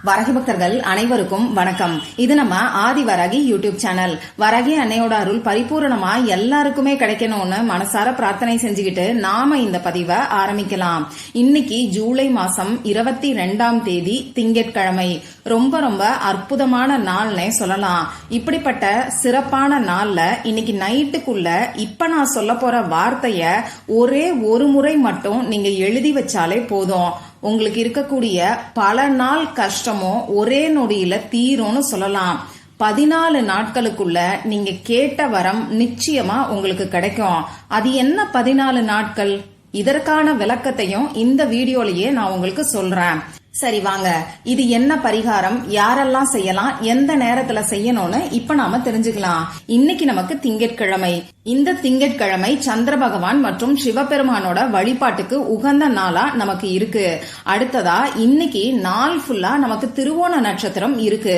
வரகி பக்தர்கள் அனைவருக்கும் வணக்கம். இது நம்ம ஆதி வரகி யூடியூப் சேனல். வரகி அன்னையோட அருள் பரிபூரணமா எல்லாருக்குமே கிடைக்கணும்னு மனசார பிரார்த்தனை செஞ்சுக்கிட்டு நாம இந்த பதிவை ஆரம்பிக்கலாம். இன்னைக்கு ஜூலை மாசம் 22ஆம் தேதி திங்கட்கிழமை. ரொம்ப ரொம்ப அற்புதமான நாள்னே சொல்லலாம். இப்படிப்பட்ட சிறப்பான நாள்ல இன்னைக்கு நைட்டுக்குள்ள இப்ப நான் சொல்ல போற வார்த்தைய ஒரே ஒரு முறை மட்டும் நீங்க எழுதி வச்சாலே போதும். உங்களுக்கு இருக்கக்கூடிய பல நாள் கஷ்டமும் ஒரே நொடியில தீரும்னு சொல்லலாம். 14 நாட்களுக்குள்ள நீங்க கேட்ட வரம் நிச்சயமா உங்களுக்கு கிடைக்கும். அது என்ன 14 நாட்கள்? இதற்கான விளக்கத்தையும் இந்த வீடியோலயே நான் உங்களுக்கு சொல்றேன். சரி வாங்க, இது என்ன பரிகாரம், யாரெல்லாம் செய்யலாம், எந்த நேரத்துல செய்யணும்னு இப்ப நாம தெரிஞ்சுக்கலாம். இன்னைக்கு நமக்கு திங்கட்கிழமை. இந்த திங்கட்கிழமை சந்திர பகவான் மற்றும் சிவபெருமானோட வழிபாட்டுக்கு உகந்த நாளா நமக்கு இருக்கு. அடுத்ததா இன்னைக்கு நாள் ஃபுல்லா நமக்கு திருவோண நட்சத்திரம் இருக்கு.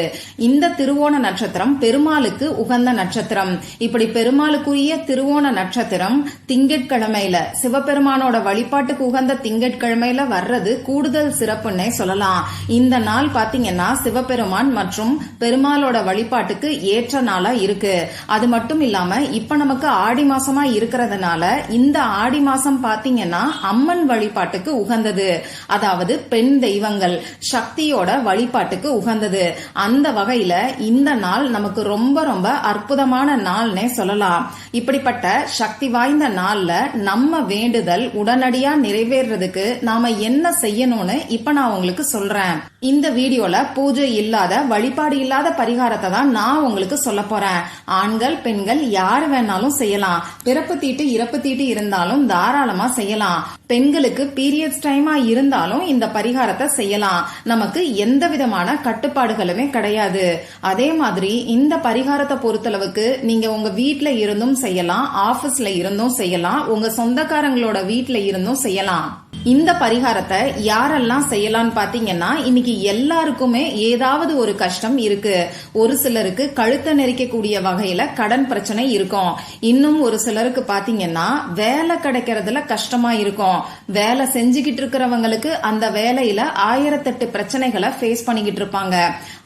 இந்த திருவோண நட்சத்திரம் பெருமாளுக்கு உகந்த நட்சத்திரம். இப்படி பெருமாளுக்குரிய திருவோண நட்சத்திரம் திங்கட்கிழமையில சிவபெருமானோட வழிபாட்டுக்கு உகந்த திங்கட்கிழமையில வர்றது கூடுதல் சிறப்புன்னே சொல்லலாம். இந்த நாள் பாத்தீங்கன்னா சிவபெருமான் மற்றும் பெருமாளோட வழிபாட்டுக்கு ஏற்ற நாளா இருக்கு. அது மட்டும் இல்லாம இப்ப நமக்கு ஆடி மாசமா இருக்கிறதுனால இந்த ஆடி மாசம் பாத்தீங்கன்னா அம்மன் வழிபாட்டுக்கு உகந்தது. அதாவது பெண் தெய்வங்கள் சக்தியோட வழிபாட்டுக்கு உகந்தது. அந்த வகையில இந்த நாள் நமக்கு ரொம்ப ரொம்ப அற்புதமான நாள்னே சொல்லலாம். இப்படிப்பட்ட சக்தி வாய்ந்த நாள்ல நம்ம வேண்டுதல் உடனடியா நிறைவேறதுக்கு நாம என்ன செய்யணும்னு இப்ப நான் உங்களுக்கு சொல்றேன். இந்த வீடியோல பூஜை இல்லாத வழிபாடு இல்லாத பரிகாரத்தை தான் நான் உங்களுக்கு சொல்ல போறேன். ஆண்கள் பெண்கள் யாரு வேணாலும் செய்யலாம். பிறப்பு தீட்டு இறப்பு தீட்டு இருந்தாலும் தாராளமா செய்யலாம். பெண்களுக்கு பீரியட்ஸ் டைமா இருந்தாலும் இந்த பரிகாரத்தை செய்யலாம். நமக்கு எந்த விதமான கட்டுப்பாடுகளுமே கிடையாது. அதே மாதிரி இந்த பரிகாரத்தை பொறுத்தளவுக்கு நீங்க உங்க வீட்ல இருந்தும் செய்யலாம், ஆபீஸ்ல இருந்தும் செய்யலாம், உங்க சொந்தக்காரங்களோட வீட்ல இருந்தும் செய்யலாம். இந்த பரிகாரத்தை யாரெல்லாம் செய்யலாம்னு பாத்தீங்கன்னா இன்னைக்கு எல்லாருக்குமே ஏதாவது ஒரு கஷ்டம் இருக்கு. ஒரு சிலருக்கு கழுத்தை நெரிக்கக்கூடிய வகையில கடன் பிரச்சனை இருக்கும். இன்னும் ஒரு சிலருக்கு பாத்தீங்கன்னா வேலை கிடைக்கிறதுல கஷ்டமா இருக்கும். வேலை செஞ்சுக்கிட்டு இருக்கிறவங்களுக்கு அந்த வேலையில 1008 பிரச்சனைகளை ஃபேஸ் பண்ணிக்கிட்டு இருப்பாங்க.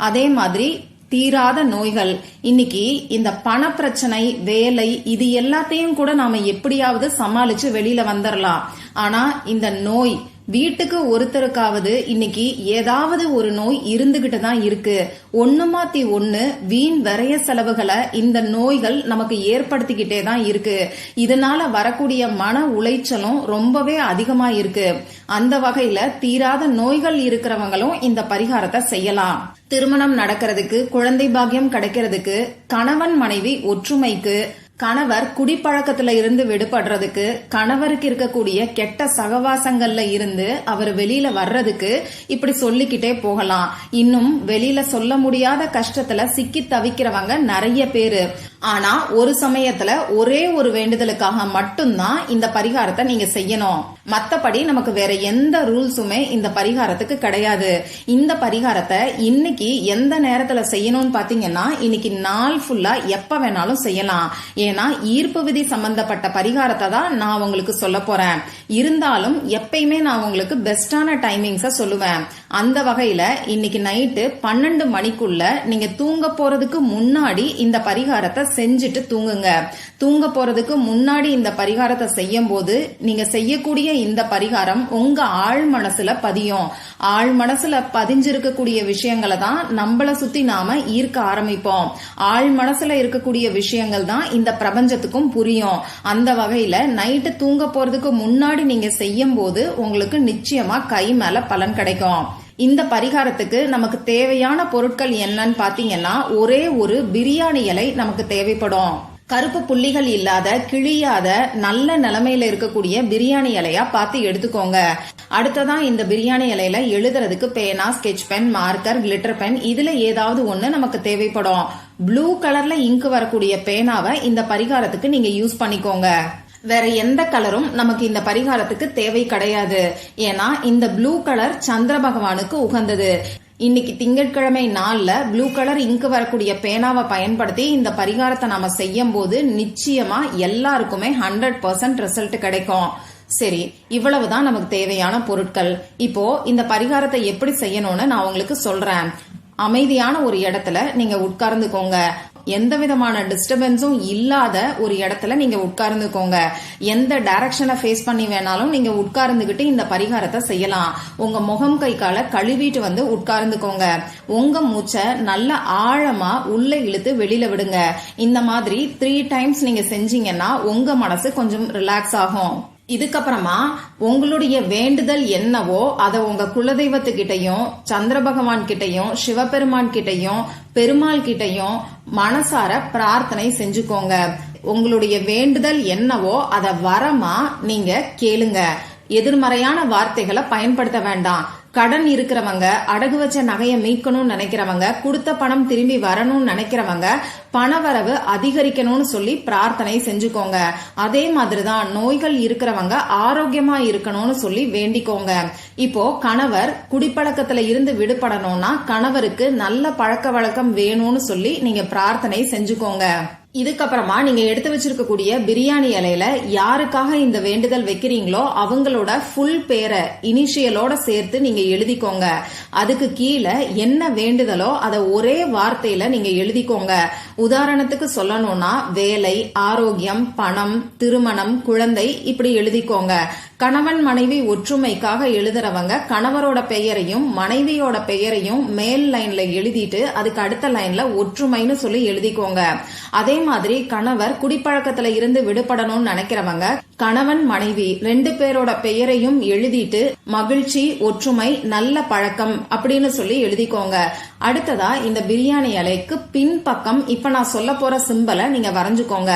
அதே மாதிரி தீராத நோய்கள். இன்னைக்கு இந்த பண பிரச்சனை, வேலை, இது எல்லாத்தையும் கூட நாம எப்படியாவது சமாளிச்சு வெளியில வந்துடலாம். ஆனா இந்த நோய் வீட்டுக்கு ஒருத்தருக்காவது இன்னைக்கு ஏதாவது ஒரு நோய் இருந்துகிட்டு தான் இருக்கு. ஒண்ணு மாத்தி ஒண்ணு வீண் விரைய செலவுகளை இந்த நோய்கள் நமக்கு ஏற்படுத்திக்கிட்டே தான் இருக்கு. இதனால வரக்கூடிய மன உளைச்சலும் ரொம்பவே அதிகமா இருக்கு. அந்த வகையில தீராத நோய்கள் இருக்கிறவங்களும் இந்த பரிகாரத்தை செய்யலாம். திருமணம் நடக்கிறதுக்கு, குழந்தை பாக்கியம் கிடைக்கிறதுக்கு, கணவன் மனைவி ஒற்றுமைக்கு, கணவர் குடிப்பழக்கத்துல இருந்து விடுபடுறதுக்கு, கணவருக்கு இருக்கக்கூடிய கெட்ட சகவாசங்கள்ல இருந்து அவர் வெளியில வர்றதுக்கு, இப்படி சொல்லிக்கிட்டே போகலாம். இன்னும் வெளியில சொல்ல முடியாத கஷ்டத்துல சிக்கி தவிக்கிறவங்க நிறைய பேரு. ஆனா ஒரு சமயத்துல ஒரே ஒரு வேண்டுதலுக்காக மட்டும்தான் இந்த பரிகாரத்தை நீங்க செய்யணும். மத்தபடி நமக்கு வேற எந்த ரூல்ஸுமே இந்த பரிகாரத்துக்கு கிடையாது. இந்த பரிகாரத்தை இன்னைக்கு எந்த நேரத்துல செய்யணும்னு பாத்தீங்கன்னா இன்னைக்கு நாள் ஃபுல்லா எப்ப வேணாலும் செய்யலாம். ஏன்னா ஈர்ப்பு விதி சம்பந்தப்பட்ட பரிகாரத்தை தான் நான் உங்களுக்கு சொல்ல போறேன். இருந்தாலும் எப்பயுமே நான் உங்களுக்கு பெஸ்டான டைமிங்ஸ சொல்லுவேன். அந்த வகையில இன்னைக்கு நைட்டு 12 மணிக்குள்ள நீங்க தூங்க போறதுக்கு முன்னாடி இந்த பரிகாரத்தை செஞ்சுட்டு தூங்குங்க. தூங்க போறதுக்கு முன்னாடி இந்த பரிகாரத்தை செய்யும் போது நீங்க செய்யக்கூடிய இந்த பரிகாரம் உங்க ஆழ் மனசுல பதியும். ஆழ் மனசுல பதிஞ்சிருக்கக்கூடிய விஷயங்களை தான் நம்மள சுத்தி நாம ஈர்க்க ஆரம்பிப்போம். ஆழ் மனசுல இருக்கக்கூடிய விஷயங்கள் தான் இந்த பிரபஞ்சத்துக்கும் புரியும். அந்த வகையில நைட்டு தூங்க போறதுக்கு முன்னாடி நீங்க செய்யும் போது உங்களுக்கு நிச்சயமா கை மேல பலன் கிடைக்கும். இந்த பரிகாரத்துக்கு நமக்கு தேவையான பொருட்கள் என்னன்னு பாத்தீங்கன்னா ஒரே ஒரு பிரியாணி இலை நமக்கு தேவைப்படும். கருப்பு புள்ளிகள் இல்லாத, கிழியாத, நல்ல நிலைமையில இருக்கக்கூடிய பிரியாணி இலையா பார்த்து எடுத்துக்கோங்க. அடுத்ததான் இந்த பிரியாணி இலையில எழுதுறதுக்கு பேனா, sketch pen, marker, glitter pen, இதுல ஏதாவது ஒண்ணு நமக்கு தேவைப்படும். ப்ளூ கலர்ல இங்கு வரக்கூடிய பேனாவை இந்த பரிகாரத்துக்கு நீங்க யூஸ் பண்ணிக்கோங்க. வேற எந்த கலரும் நமக்கு இந்த பரிகாரத்துக்கு தேவை கிடையாது. ஏன்னா இந்த ப்ளூ கலர் சந்திர பகவானுக்கு உகந்தது. இன்னைக்கு திங்கட்கிழமை நாள்ல ப்ளூ கலர் இங்கு வரக்கூடிய பேனாவை பயன்படுத்தி இந்த பரிகாரத்தை நாம செய்யும் போது நிச்சயமா எல்லாருக்குமே 100% ரிசல்ட் கிடைக்கும். சரி, இவ்வளவுதான் நமக்கு தேவையான பொருட்கள். இப்போ இந்த பரிகாரத்தை எப்படி செய்யணும்னு நான் உங்களுக்கு சொல்றேன். அமைதியான ஒரு இடத்துல நீங்க உட்கார்ந்துக்கோங்க. எந்த விதமான டிஸ்டர்பன்ஸும் இல்லாத ஒரு இடத்துல நீங்க உட்கார்ந்துக்கோங்க. எந்த டைரக்ஷனை ஃபேஸ் பண்ணி வேணாலும் நீங்க உட்கார்ந்துகிட்டு இந்த பரிகாரத்தை செய்யலாம். உங்க முகம் கை காலை கழுவிட்டு வந்து உட்கார்ந்துக்கோங்க. உங்க மூச்சை நல்ல ஆழமா உள்ள இழுத்து வெளியில விடுங்க. இந்த மாதிரி 3 டைம்ஸ் நீங்க செஞ்சீங்கன்னா உங்க மனசு கொஞ்சம் ரிலாக்ஸ் ஆகும். இதுக்கப்புறமா உங்களுடைய வேண்டுதல் என்னவோ அதை உங்க குலதெய்வத்துக்கிட்டையும், சந்திர பகவான் கிட்டையும், சிவபெருமான் கிட்டையும், பெருமாள் கிட்டையும் மனசார பிரார்த்தனை செஞ்சுக்கோங்க. உங்களுடைய வேண்டுதல் என்னவோ அதை வரமா நீங்க கேளுங்க. எதிர்மறையான வார்த்தைகளை பயன்படுத்த வேண்டாம். கடன் இருக்கிறவங்க, அடகு வச்ச நகையை மீட்கணும்னு நினைக்கிறவங்க, கொடுத்த பணம் திரும்பி வரணும்னு நினைக்கிறவங்க பணவரவு அதிகரிக்கணும்னு சொல்லி பிரார்த்தனை செஞ்சுக்கோங்க. அதே மாதிரிதான் நோய்கள் இருக்கிறவங்க ஆரோக்கியமா இருக்கணும்னு சொல்லி வேண்டிக்கோங்க. இப்போ கணவர் குடிப்பழக்கத்துல இருந்து விடுபடணும்னா கணவருக்கு நல்ல பழக்க வழக்கம் வேணும்னு சொல்லி நீங்க பிரார்த்தனை செஞ்சுக்கோங்க. இதுக்கப்புறமா நீங்க எடுத்து வச்சிருக்கக்கூடிய பிரியாணி இலையில யாருக்காக இந்த வேண்டுதல் வைக்கிறீங்களோ அவங்களோட ஃபுல் பேரை இனிஷியலோட சேர்த்து நீங்க எழுதிக்கோங்க. அதுக்கு கீழே என்ன வேண்டுதலோ அதை ஒரே வார்த்தையில நீங்க எழுதிக்கோங்க. உதாரணத்துக்கு சொல்லணும்னா வேலை, ஆரோக்கியம், பணம், திருமணம், குழந்தை இப்படி எழுதிக்கோங்க. கணவன் மனைவி ஒற்றுமைக்காக எழுதுறவங்க கணவரோட பெயரையும் மனைவியோட பெயரையும் மேல் லைன்ல எழுதிட்டு அதுக்கு அடுத்த லைன்ல ஒற்றுமைன்னு சொல்லி எழுதிக்கோங்க. அதே மாதிரி கணவர் குடிப்பழக்கத்துல இருந்து விடுபடணும்னு நினைக்கிறவங்க கணவன் மனைவி 2 பேரோட பெயரையும் எழுதிட்டு மகிழ்ச்சி, ஒற்றுமை, நல்ல பழக்கம் அப்படின்னு சொல்லி எழுதிக்கோங்க. அடுத்ததா இந்த பிரியாணி இலைக்கு பின்பக்கம் இப்ப நான் சொல்ல போற சிம்பலை நீங்க வரைஞ்சுக்கோங்க.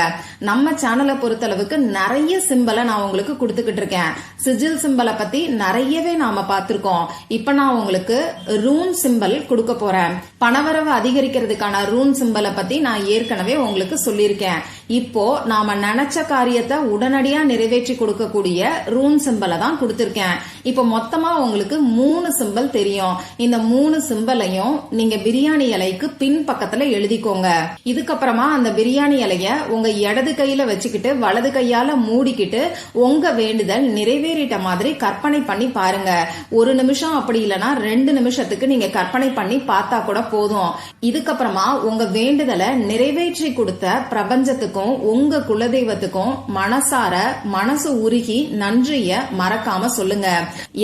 நம்ம சேனலை பொறுத்தளவுக்கு நிறைய சிம்பலை நான் உங்களுக்கு கொடுத்துக்கிட்டு இருக்கேன். சிஜில் சிம்பலை பத்தி நிறையவே நாம பார்த்திருக்கோம். இப்ப நான் உங்களுக்கு ரூன் சிம்பல் கொடுக்க போறேன். பணவரவு அதிகரிக்கிறதுக்கான ரூன் சிம்பலை பத்தி நான் ஏற்கனவே உங்களுக்கு சொல்லியிருக்கேன். இப்போ நாம நினைச்ச காரியத்தை உடனடியா நிறைவேற்றி கொடுக்கக்கூடிய ரூன் சிம்பலை தான் கொடுத்திருக்கேன். இப்போ மொத்தமா உங்களுக்கு 3 சிம்பல் தெரியும். இந்த 3 சிம்பலையும் நீங்க பிரியாணி இலைக்கு பின் பக்கத்துல எழுதிக்கோங்க. இதுக்கப்புறமா அந்த பிரியாணி இலைய உங்க இடது கையில வச்சுக்கிட்டு வலது கையால மூடிக்கிட்டு உங்க வேண்டுதல் நிறைவேறிட்ட மாதிரி கற்பனை பண்ணி பாருங்க. 1 நிமிஷம் அப்படி இல்லைன்னா 2 நிமிஷத்துக்கு நீங்க கற்பனை பண்ணி பார்த்தா கூட போதும். இதுக்கப்புறமா உங்க வேண்டுதலை நிறைவேற்றி கொடுத்த பிரபஞ்சத்துக்கும் உங்க குலதெய்வத்துக்கும் மனசார மனசு உருகி நன்றிய மறக்காம சொல்லுங்க.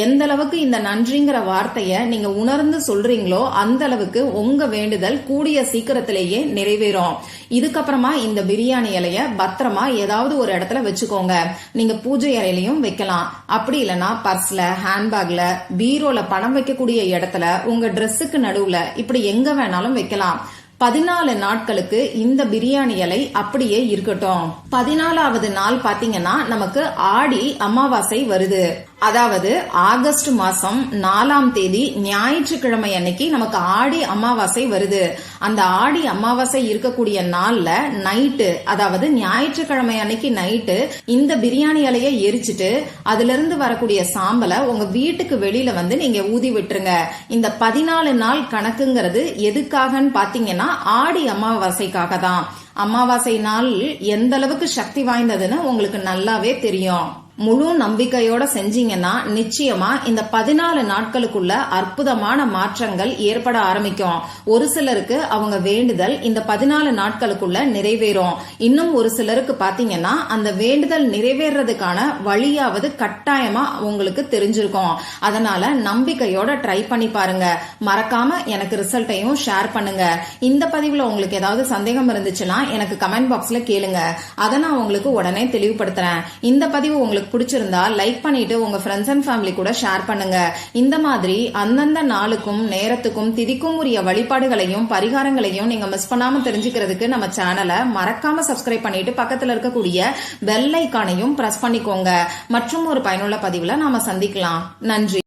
எந்த அளவுக்கு இந்த நன்றிங்கிற வார்த்தைய நீங்க உணர்ந்து சொல்றீங்களோ அந்த அளவுக்கு உங்க வேண்டுதல் கூடிய சீக்கிரத்திலேயே நிறைவேறும். இதுக்கப்புறமா இந்த பிரியாணி இலைய பத்திரமா ஏதாவது ஒரு இடத்துல வச்சுக்கோங்க. நீங்க பூஜை அறையிலையும் வைக்கலாம். அப்படி இல்லைன்னா பர்ஸ்ல, ஹேண்ட்பேக்ல, பீரோல பணம் வைக்கக்கூடிய இடத்துல, உங்க ட்ரெஸ்ஸுக்கு நடுவுல இப்படி எங்க வேணாலும் வைக்கலாம். 14 நாட்களுக்கு இந்த பிரியாணி இலை அப்படியே இருக்கட்டும். 14வது நாள் பாத்தீங்கன்னா நமக்கு ஆடி அமாவாசை வருது. அதாவது ஆகஸ்ட் மாசம் 4ஆம் தேதி ஞாயிற்றுக்கிழமை அன்னைக்கு நமக்கு ஆடி அமாவாசை வருது. அந்த ஆடி அமாவாசை இருக்கக்கூடிய நாள்ல நைட்டு, அதாவது ஞாயிற்றுக்கிழமை அன்னைக்கு நைட்டு இந்த பிரியாணி இலையை எரிச்சிட்டு அதுல இருந்து வரக்கூடிய சாம்பலை உங்க வீட்டுக்கு வெளியில வந்து நீங்க ஊதி விட்டுருங்க. இந்த 14 நாள் கணக்குங்கிறது எதுக்காகன்னு பாத்தீங்கன்னா ஆடி அமாவாசைக்காக தான். அமாவாசை நாள் எந்த அளவுக்கு சக்தி வாய்ந்ததுன்னு உங்களுக்கு நல்லாவே தெரியும். முழு நம்பிக்கையோட செஞ்சீங்கன்னா நிச்சயமா இந்த 14 நாட்களுக்குள்ள அற்புதமான மாற்றங்கள் ஏற்பட ஆரம்பிக்கும். ஒரு சிலருக்கு அவங்க வேண்டுதல் இந்த 14 நாட்களுக்குள்ள நிறைவேறும். இன்னும் ஒரு சிலருக்கு பாத்தீங்கன்னா அந்த வேண்டுதல் நிறைவேறதுக்கான வழியாவது கட்டாயமா உங்களுக்கு தெரிஞ்சிருக்கும். அதனால நம்பிக்கையோட ட்ரை பண்ணி பாருங்க. மறக்காம எனக்கு ரிசல்ட்டையும் ஷேர் பண்ணுங்க. இந்த பதிவுல உங்களுக்கு ஏதாவது சந்தேகம் இருந்துச்சுன்னா எனக்கு கமெண்ட் பாக்ஸ்ல கேளுங்க. அதை நான் உங்களுக்கு உடனே தெளிவுபடுத்துறேன். இந்த பதிவு உங்களுக்கு பிடிச்சிருந்தா லைக் பண்ணிட்டு உங்க ஃப்ரெண்ட்ஸ் அண்ட் ஃபேமிலி கூட ஷேர் பண்ணுங்க. இந்த மாதிரி அந்தந்த நாளுக்கும் நேரத்துக்கும் திதிக்கும் உரிய வழிபாடுகளையும் பரிகாரங்களையும் நீங்க மிஸ் பண்ணாம தெரிஞ்சுக்கிறதுக்கு நம்ம சேனலை மறக்காம சப்ஸ்கிரைப் பண்ணிட்டு பக்கத்துல இருக்கக்கூடிய பெல் ஐகானையும் பிரஸ் பண்ணிக்கோங்க. மற்றும் ஒரு பயனுள்ள பதிவுல நாம சந்திக்கலாம். நன்றி.